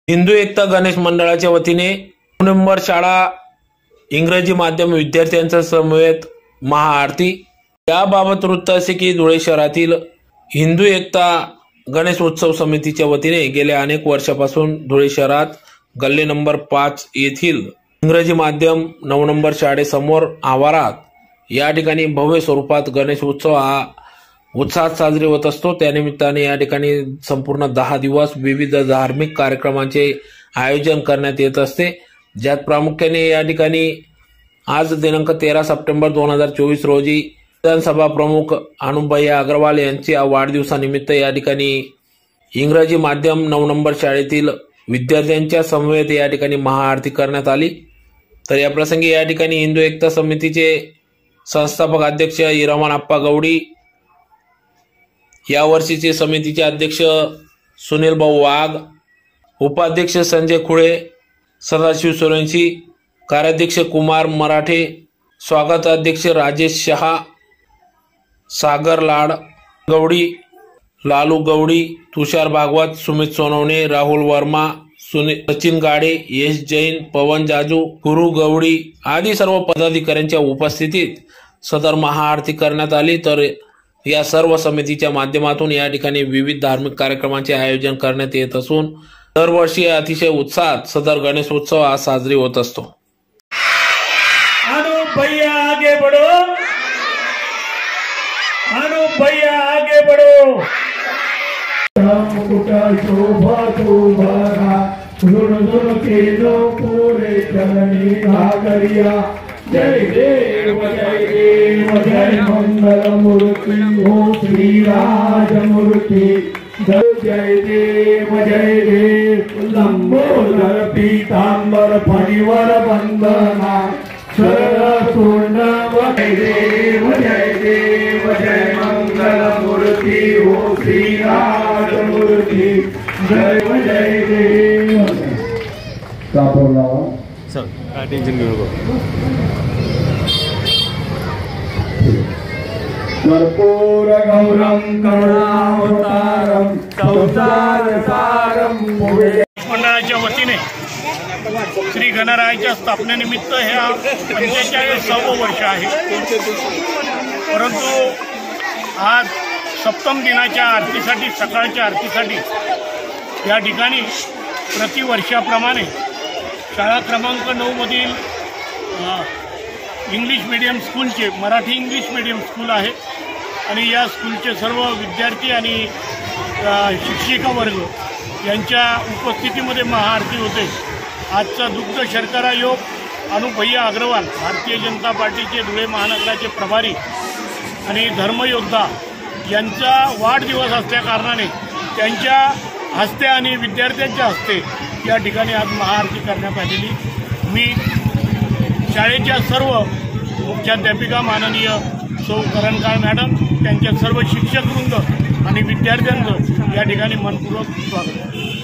हिंदू एकता गणेश मंडळाच्या वतीने 9 नंबर शाळा इंग्रजी माध्यम विद्यार्थ्यांचा समवेत महाआरती। याबाबत वृत्त असे की धुळे शहरातील हिंदू एकता गणेश उत्सव समितीच्या वतीने गेल्या अनेक वर्षापासून धुळे शहरात गल्ली नंबर 5 येथील इंग्रजी माध्यम 9 नंबर शाळेसमोर आवारात या ठिकाणी भव्य स्वरूपात गणेश उत्सव हा उत्साहात साजरी होत असतो। त्यानिमित्ताने या ठिकाणी संपूर्ण 10 दिवस विविध धार्मिक कार्यक्रमांचे आयोजन करण्यात येत असते, ज्यात प्रामुख्याने या ठिकाणी आज दिनांक 13 सप्टेंबर 2024 रोजी विधानसभा प्रमुख अनुभैया अग्रवाल यांच्या वाढदिवसानिमित्त या ठिकाणी इंग्रजी माध्यम 9 नंबर शाळेतील विद्यार्थ्यांच्या समवेत या ठिकाणी महाआरती करण्यात आली। तर या प्रसंगी या ठिकाणी हिंदू एकता समितीचे संस्थापक अध्यक्ष हिरामन अप्पा गवडी, या वर्षीचे समितीचे अध्यक्ष सुनील भाऊ वाघ, उपाध्यक्ष संजय खुळे, सदाशिव सोलंकी, कार्याध्यक्ष कुमार मराठे, स्वागत अध्यक्ष राजेश शहा, सागर लाड गवडी, लालू गवडी, तुषार भागवत, सुमित सोनवणे, राहुल वर्मा, सचिन गाडे, यश जैन, पवन जाजू, गुरु गवडी आदी सर्व पदाधिकाऱ्यांच्या उपस्थितीत सदर महाआरती करण्यात आली। तर या सर्व समितीच्या माध्यमातून या ठिकाणी विविध धार्मिक कार्यक्रमांचे आयोजन करण्यात येत असून दरवर्षी अतिशय उत्साहात सदर गणेश उत्सव हा साजरी होत असतो। भैया आगे बढ़ो, अनु भैया आगे बढ़ो। शोभा शोभा गुरु केलो पूरे चरणी घागरिया। जय देव जय मंगल मूर्ति हो श्री राज मूर्ति। जय देव लंबोदर पीतांबर फणिवर वंदना शरण जय देव जय मंगल मूर्ति हो श्री राज मूर्ति। जय देव सर टेंशन घेऊ नको। कर्पूर गौरम करुणावतारम संसार सारम। मंडळाच्या वतीने श्री गणरायाच्या स्थापनेनिमित्त ह्या 45वे वर्ष आहे, परंतु आज सप्तम दिनाच्या आरतीसाठी सकाळच्या आरतीसाठी या ठिकाणी प्रतिवर्षाप्रमाणे शाळा क्रमांक 9 मधील इंग्लिश मीडियम स्कूलचे मराठी इंग्लिश मीडियम स्कूल आहे आणि या स्कूलचे सर्व विद्यार्थी आणि शिक्षिका वर्ग यांच्या उपस्थितीमध्ये महाआरती होते। आजचा दुग्ध शर्करा योग अनुभैया अग्रवाल भारतीय जनता पार्टीचे धुळे महानगराचे प्रभारी आणि धर्मयोद्धा यांचा वाढदिवस असल्याकारणाने त्यांच्या हस्ते आणि विद्यार्थ्यांच्या हस्ते या ठिकाणी आज महाआरती करण्यात आलेली। मी शाळेच्या सर्व मुख्याध्यापिका माननीय सौ करणकाळ मॅडम, त्यांच्या सर्व शिक्षक वृंद आणि विद्यार्थ्यांचं या ठिकाणी मनपूर्वक स्वागत आहे।